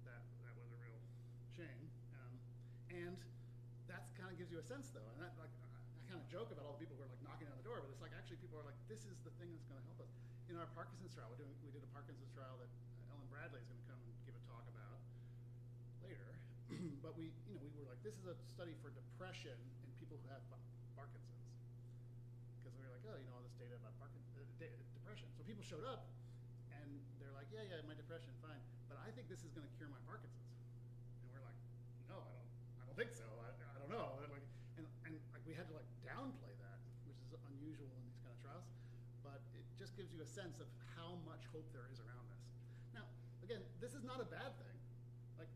that was a real shame. And that kind of gives you a sense though, and that like I kind of joke about all the people who are like knocking on the door, but it's like actually people are like, this is the thing that's going to help us. In our Parkinson's trial, we did a Parkinson's trial that Ellen Bradley is going to come and give a talk about later. But we were like, this is a study for depression in people who have Parkinson's, because we were like, oh, you know, all this data about depression. So people showed up, and they're like, yeah, my depression, fine, but I think this is going to cure my Parkinson's. And we're like, no, I don't think so. I don't know. Like, and like we had to like downplay that, which is unusual in these kind of trials, but it just gives you a sense of how much hope there is around this. Now, again, this is not a bad thing. Like,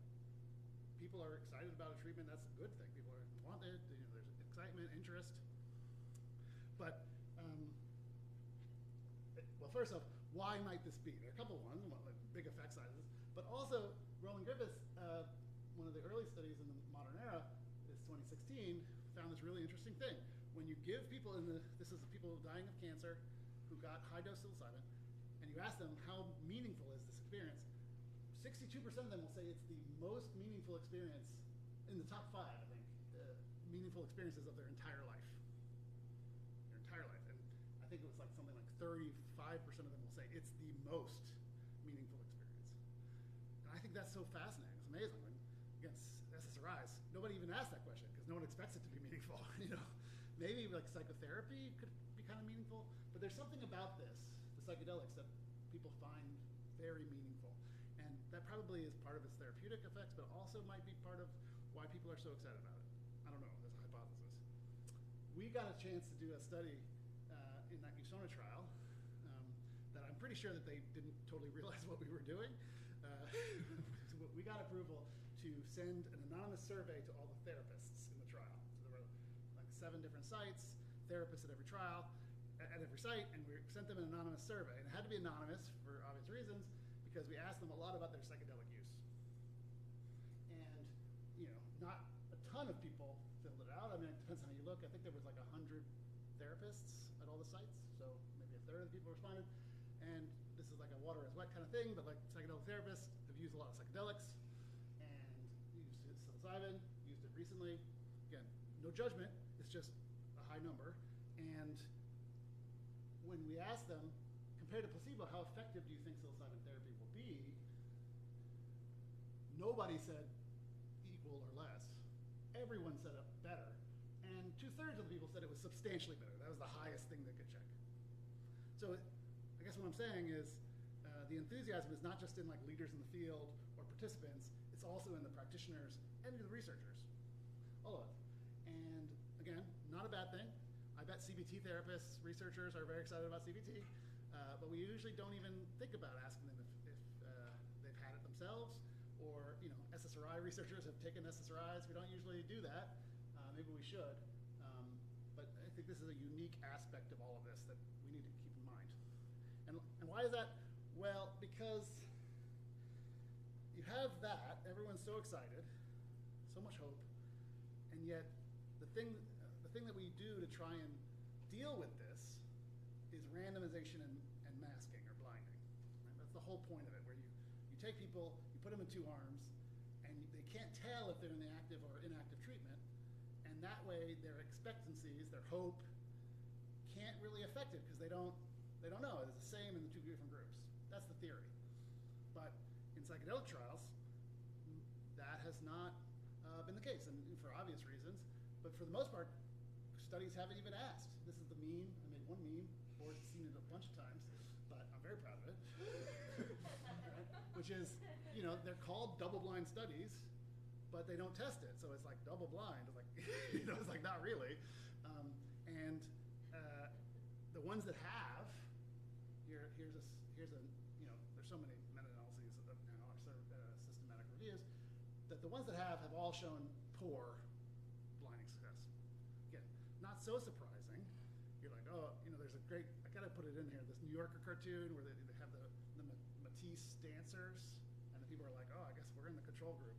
people are excited about a treatment. That's a good thing. People want it. You know, there's excitement, interest. But, well, first off, why might this be? There are a couple ones, like big effect sizes, but also Roland Griffiths, one of the early studies in the modern era, this 2016, found this really interesting thing. When you give people this is the people dying of cancer who got high dose psilocybin, and you ask them how meaningful is this experience, 62% of them will say it's the most meaningful experience in the top 5, I think, meaningful experiences of their entire life. Their entire life. And I think it was like something like 35% of them will say it's the most meaningful experience. And I think that's so fascinating. It's amazing. When, against SSRIs, nobody even asked that question because no one expects it to be meaningful. You know, maybe like psychotherapy could be kind of meaningful, but there's something about this, the psychedelics, that people find very meaningful. And that probably is part of its therapeutic effects, but also might be part of why people are so excited about it. I don't know, that's a hypothesis. We got a chance to do a study in that USONA trial that I'm pretty sure that they didn't totally realize what we were doing. We got approval to send an anonymous survey to all the therapists in the trial. So there were like 7 different sites, therapists at every trial, at every site, and we sent them an anonymous survey. And it had to be anonymous for obvious reasons, because we asked them a lot about their psychedelic use. And, you know, not a ton of people filled it out. I mean, it depends on how you look. I think there was like 100 therapists at all the sites, so maybe a third of the people responded. And this is like a water is wet kind of thing, but like psychedelic therapists have used a lot of psychedelics and used psilocybin, used it recently. Again, no judgment, it's just a high number. And when we asked them, compared to placebo, how effective do you think psilocybin therapy will be? Nobody said equal or less. Everyone said it better. And 2/3 of the people said it was substantially better. That was the highest thing they could check. So I guess what I'm saying is the enthusiasm is not just in like leaders in the field or participants, it's also in the practitioners and the researchers, all of it. And again, not a bad thing. I bet CBT therapists, researchers are very excited about CBT, but we usually don't even think about asking them if they've had it themselves, or you know, SSRI researchers have taken SSRIs. We don't usually do that. Maybe we should. But I think this is a unique aspect of all of this that we need to keep in mind. And why is that? Well, because you have that, everyone's so excited, so much hope, and yet the thing that we do to try and deal with this is randomization and masking or blinding. Right? That's the whole point of it, where you take people, you put them in 2 arms, and they can't tell if they're in the active or inactive treatment, and that way their expectancies, their hope, can't really affect it because they don't know. It's the same in the 2 different groups. That's the theory. But in psychedelic trials, that has not been the case, and for obvious reasons. But for the most part, studies haven't even asked. This is the mean. I made one mean. Board's seen it a bunch of times, but I'm very which is, they're called double-blind studies, but they don't test it. So it's like double-blind. It's like, it's like not really. And the ones that have, here's a, there's so many meta-analyses now, or systematic reviews, that the ones that have all shown poor blinding success. Again, not so surprising. You're like, oh, there's a great, I gotta put it in here, this New Yorker cartoon where they have the Matisse dancers, and the people are like, oh, I guess we're in the control group,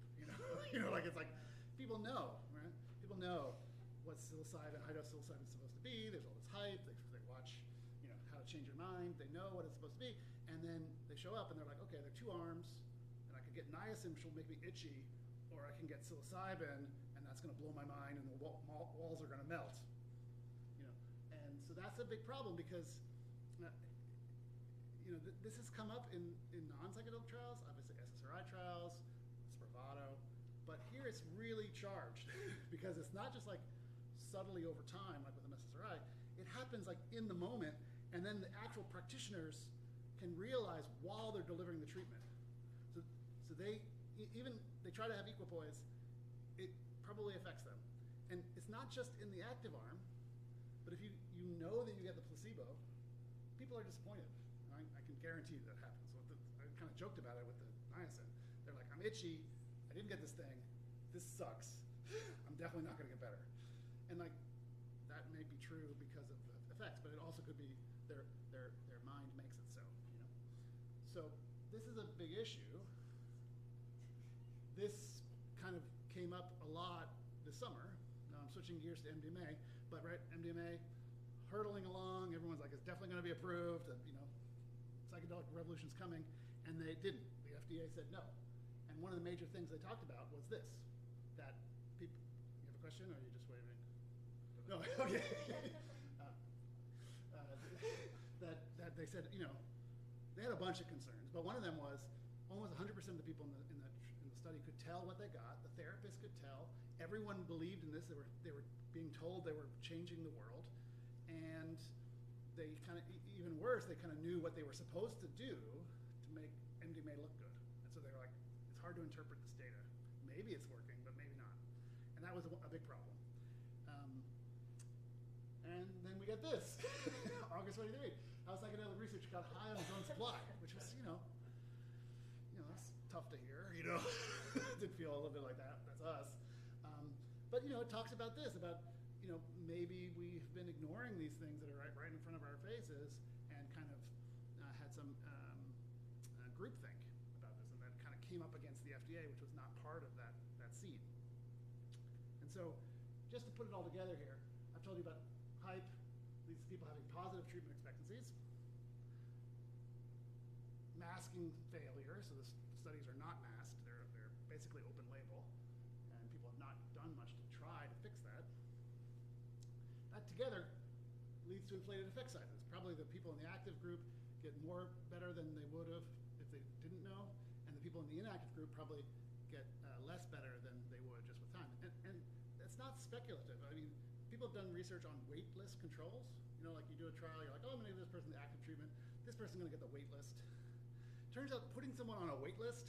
like it's like, people know, right? People know what psilocybin, high-dose psilocybin is supposed to be. There's all this hype. They watch, How to Change Your Mind. They know what it's supposed to be, and then they show up and they're like, okay, there are 2 arms, and I could get niacin, which will make me itchy, or I can get psilocybin, and that's going to blow my mind, and the walls are going to melt. And so that's a big problem because, this has come up in non-psychedelic trials, obviously SSRI trials, Spravato, but here it's really charged because it's not just like subtly over time, like with an SSRI. It happens like in the moment, and then the actual practitioners can realize while they're delivering the treatment. So they try to have equipoise. It probably affects them, and it's not just in the active arm, but if you know that you get the placebo, people are disappointed. I can guarantee you that happens. So I kind of joked about it with the niacin. They're like, I'm itchy. I didn't get this thing. This sucks. I'm definitely not going to get better. And like that may be true because of the effects, but it also could be their mind makes it so. So this is a big issue. This kind of came up a lot this summer. Now I'm switching gears to MDMA, but right, MDMA hurtling along. Everyone's like, it's definitely going to be approved. Psychedelic revolution's coming, and they didn't. The FDA said no. And one of the major things they talked about was this, that people, you have a question, or are you just waving? No, okay. That they said, they had a bunch of concerns, but one of them was almost 100% of the people in the study could tell what they got. The therapist could tell. Everyone believed in this. They were being told they were changing the world, and they kind of, even worse, they kind of knew what they were supposed to do to make MDMA look good. And so they were like, it's hard to interpret this data. Maybe it's working, but maybe not. And that was a big problem. And then we get this, August 23. How psychedelic research got high on its own supply, which was, that's tough to hear. Did feel a little bit like that. That's us. But it talks about this, about maybe we've been ignoring these things that are right in front of our faces, and kind of had some groupthink about this, and that kind of came up against the FDA, which was not part of that seed. And so, just to put it all together here, I've told you about hype, these people having positive treatment expectancies, masking failure, so the studies are not masked, they're basically open label, and people have not done much to try to fix that. That together leads to inflated effect sizes. Probably the people in the active group get more better than they would have if they didn't know, and the people in the inactive group probably get less better than they would just with time. And it's not speculative. I mean, people have done research on waitlist controls. Like you do a trial, you're like, oh, I'm going to give this person the active treatment. This person's going to get the wait list. Turns out putting someone on a wait list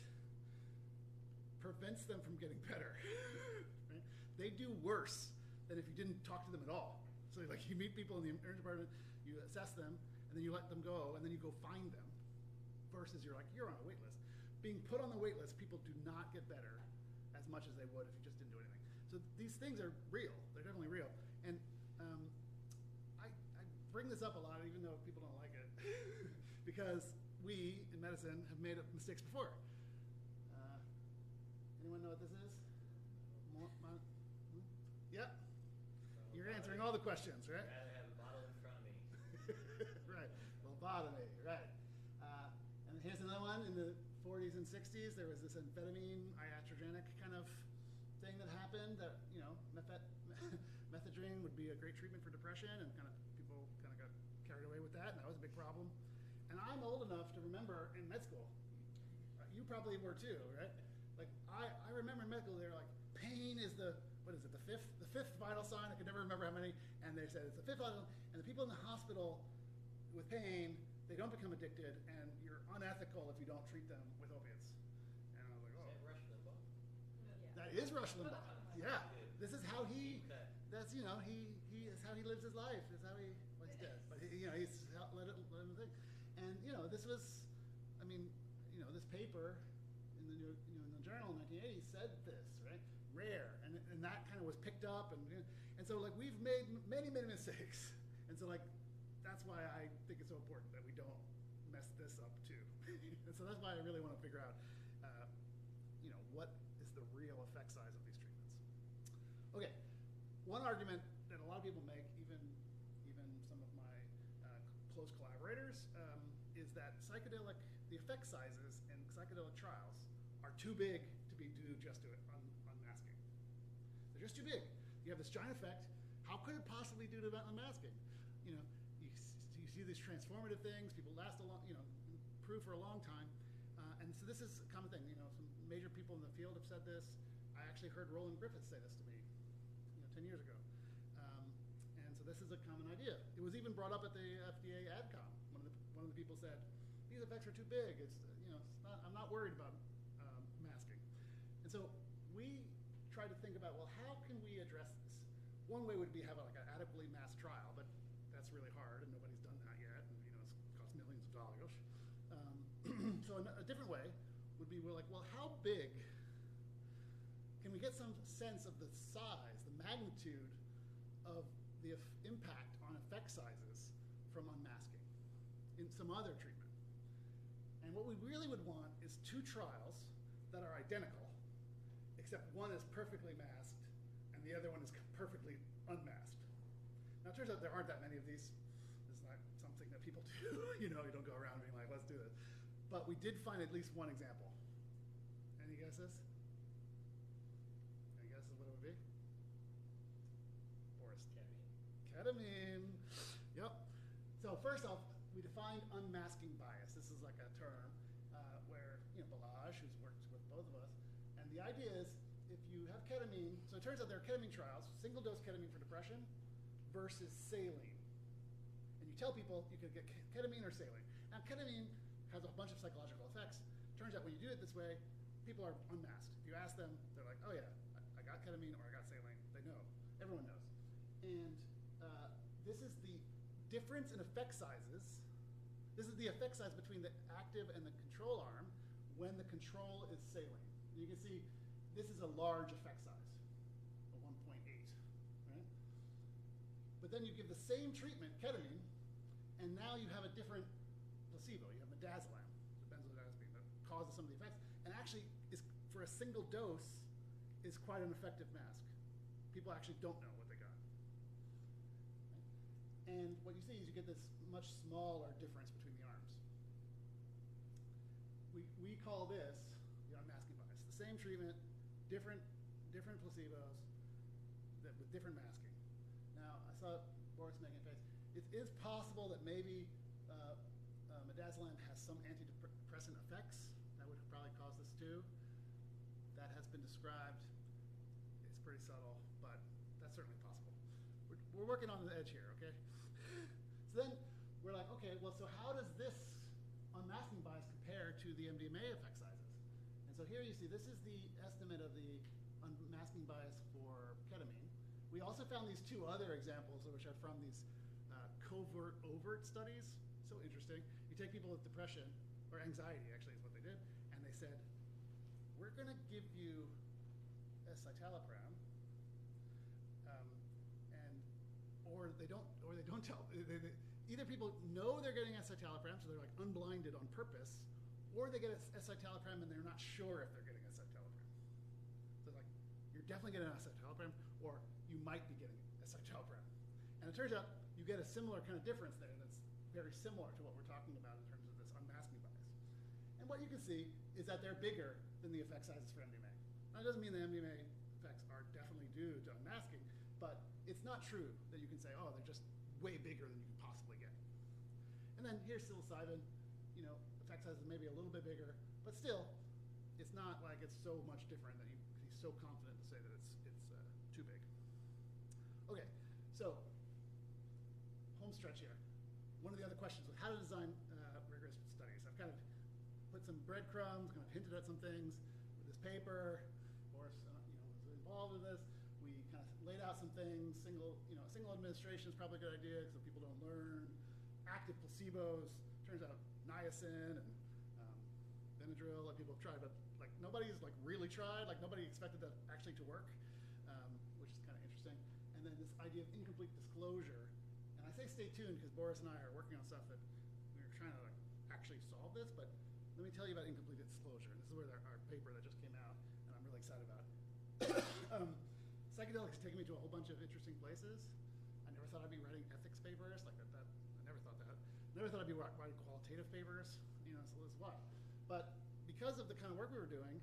prevents them from getting better. Right? They do worse than if you didn't talk to them at all. So like you meet people in the emergency department, you assess them, and then you let them go, and then you go find them. Versus you're like, you're on a wait list. Being put on the wait list, people do not get better as much as they would if you just didn't do anything. So these things are real. They're definitely real. And I bring this up a lot, even though people don't like it, because we in medicine have made mistakes before. Anyone know what this is? Yep. You're answering all the questions, right? I'd rather have a bottle in front of me. Right. Lobotomy, right. And here's another one. In the 40s and 60s, there was this amphetamine iatrogenic kind of thing that happened that, methadone would be a great treatment for depression, and people got carried away with that, and that was a big problem. And I'm old enough to remember in med school, you probably were too, right? Like I remember in med school, they were like, pain is the fifth vital sign. I could never remember how many, and they said it's the fifth vital, and the people in the hospital with pain they don't become addicted, and you're unethical if you don't treat them with opiates. And I was like, oh. Is that Rush Limbaugh? That is Rush Limbaugh. Yeah. This is how he, that's, he is how he lives his life. That's how he, well, he's dead. But, he's let him think. And, this was, this paper in the journal in 1980 said this, right? Rare. And that kind of was picked up. And so, like, we've made many, many mistakes. And so, like, that's why I think it's so important that we don't mess this up, too. And so that's why I really want to figure out, what is the real effect size of these treatments. Okay, one argument that a lot of people make, even some of my close collaborators, is that the effect sizes in psychedelic trials are too big to be due just to unmasking. They're just too big. You have this giant effect. How could it possibly do to unmasking? You see these transformative things. People last a long, improve for a long time. And so this is a common thing. Some major people in the field have said this. I actually heard Roland Griffiths say this to me 10 years ago. And so this is a common idea. It was even brought up at the FDA AdCom. One of the people said, these effects are too big. I'm not worried about masking. And so we tried to think about, well, how can we address this? One way would be have like an adequately masked trial, but that's really hard, and nobody's done that yet, and it's cost millions of dollars. So a different way would be, we're like, well, how big can we get some sense of the size, the magnitude of the impact on effect sizes from unmasking in some other treatment? And what we really would want is 2 trials that are identical, except one is perfectly masked and the other one is perfectly unmasked. Now it turns out there aren't that many of these. This is not something that people do. You don't go around being like, let's do this. But we did find at least one example. Any guesses? Any guesses what it would be? Forrest. Ketamine. Yep. So first off, we defined unmasking bias. This is like a term where, Balazs, who's worked with both of us, and the idea is if you have ketamine, so it turns out there are ketamine trials, single dose ketamine for depression versus saline. And you tell people you can get ketamine or saline. Now ketamine has a bunch of psychological effects. Turns out when you do it this way, people are unmasked. If you ask them, they're like, oh yeah, I got ketamine or I got saline. They know. Everyone knows. And this is the difference in effect sizes. This is the effect size between the active and the control arm when the control is saline. You can see this is a large effect size, a 1.8, right? But then you give the same treatment, ketamine, and now you have a different placebo. You have midazolam, the benzodiazepine, that causes some of the effects, and actually is, for a single dose, is quite an effective mask. People actually don't know what they got. Right? And what you see is you get this much smaller difference between the arms. We call this the unmasking bias. The same treatment, different placebos with different masking. Now, I saw Boris making a face. It is possible that maybe midazolam has some antidepressant effects. That would probably cause this too. That has been described. It's pretty subtle, but that's certainly possible. We're working on the edge here, okay? So then we're like, okay, well, so how does this unmasking bias compare to the MDMA effect sizes? And so here you see this is the estimate of the unmasking bias for ketamine. We also found these 2 other examples, which are from these covert-overt studies. So interesting. You take people with depression, or anxiety actually is what they did, and they said, we're going to give you escitalopram, or they don't tell. Either people know they're getting escitalopram, so they're like unblinded on purpose, or they get escitalopram and they're not sure if they're getting escitalopram. So like, you're definitely getting escitalopram, or you might be getting escitalopram. And it turns out you get a similar kind of difference there that's very similar to what we're talking about in terms of this unmasking bias. And what you can see is that they're bigger than the effect sizes for MDMA. Now, it doesn't mean the MDMA effects are definitely due to unmasking, but it's not true that you can say, oh, they're just way bigger than you can possibly get. And then here's psilocybin, effect sizes maybe a little bit bigger, but still, it's not like it's so much different that he's so confident to say that it's too big. Okay, so home stretch here. one of the other questions was how to design rigorous studies. I've kind of put some breadcrumbs, kind of hinted at some things with this paper. Boris, was involved in this. We kind of laid out some things. Single administration is probably a good idea so people don't learn. Active placebos, turns out niacin and Benadryl that people have tried, but like nobody's like really tried. Like nobody expected that actually to work, which is kind of interesting. And then this idea of incomplete disclosure. And I say stay tuned because Boris and I are working on stuff that we're trying to like actually solve this. But let me tell you about incomplete disclosure. And this is where our paper that just came out, and I'm really excited about it. Psychedelics taken me to a whole bunch of interesting places. I never thought I'd be writing ethics papers like that. I never thought that. Never thought I'd be writing qualitative papers. So this is why. But because of the kind of work we were doing,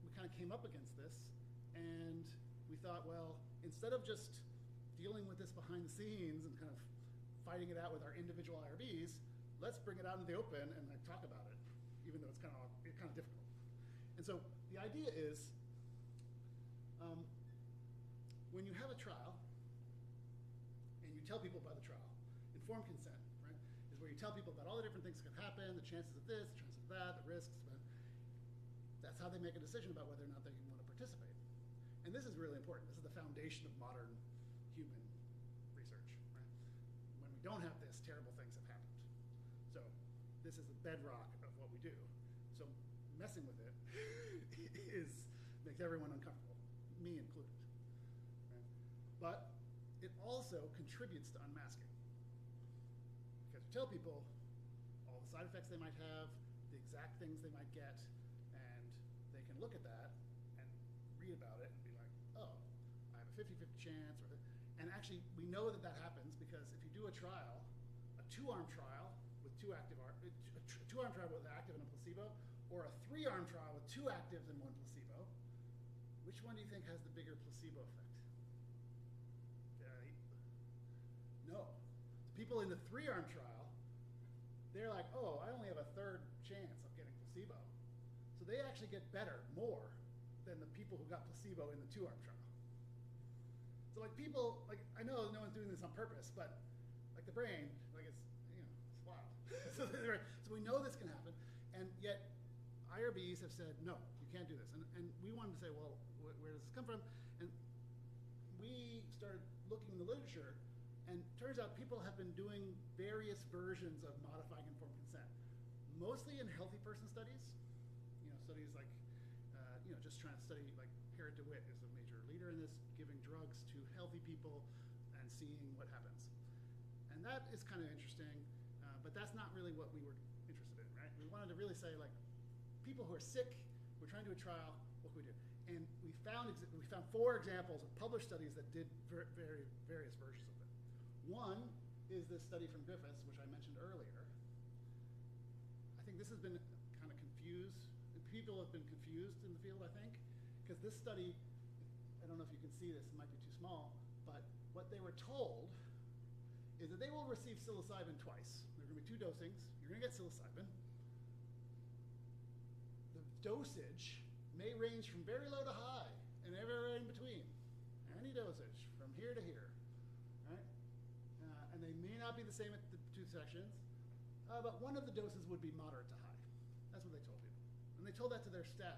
we kind of came up against this, and we thought, well, instead of just dealing with this behind the scenes and kind of fighting it out with our individual IRBs, let's bring it out in the open and like, talk about it, even though it's kind of difficult. And so the idea is, when you have a trial, and you tell people about the trial, informed consent, right, is where you tell people about all the different things that could happen, the chances of this, the chances of that, the risks. That's how they make a decision about whether or not they want to participate. And this is really important. This is the foundation of modern human research. Right? When we don't have this, terrible things have happened. So this is the bedrock of what we do. So messing with it makes everyone uncomfortable, me included. Right? But it also contributes to unmasking. Because you tell people all the side effects they might have, the exact things they might get, and they can look at that and read about it and be like, oh, I have a 50-50 chance. And actually, we know that that happens because if you do a trial, a two-arm trial with two-arm trial with an active and a placebo, or a three-arm trial with two actives and one placebo, which one do you think has the bigger placebo effect? No. People in the three-arm trial, they're like, oh, I only have a third chance of getting placebo. So they actually get better, more, than the people who got placebo in the two-arm trial. So like people, like I know no one's doing this on purpose, but like the brain, like it's wild. so we know this can happen, and yet IRBs have said, no, you can't do this. And we wanted to say, well, where does this come from? And we started looking in the literature, and turns out people have been doing various versions of modifying informed consent, mostly in healthy person studies. Studies like, just trying to study, like Harriet DeWitt is a major leader in this, giving drugs to healthy people and seeing what happens. And that is kind of interesting, but that's not really what we were interested in, right? We wanted to really say, like, people who are sick, we're trying to do a trial, what can we do? And we found 4 examples of published studies that did various versions of it. One is this study from Griffiths, which I mentioned earlier. I think this has been kind of confused. People have been confused in the field, I think, because this study, I don't know if you can see this, it might be too small, but what they were told is that they will receive psilocybin twice. There are going to be 2 dosings. You're going to get psilocybin. The dosage may range from very low to high and everywhere in between. Any dosage from here to here. Right? And they may not be the same at the 2 sections, but one of the doses would be moderate to high. That's what they told people. And they told that to their staff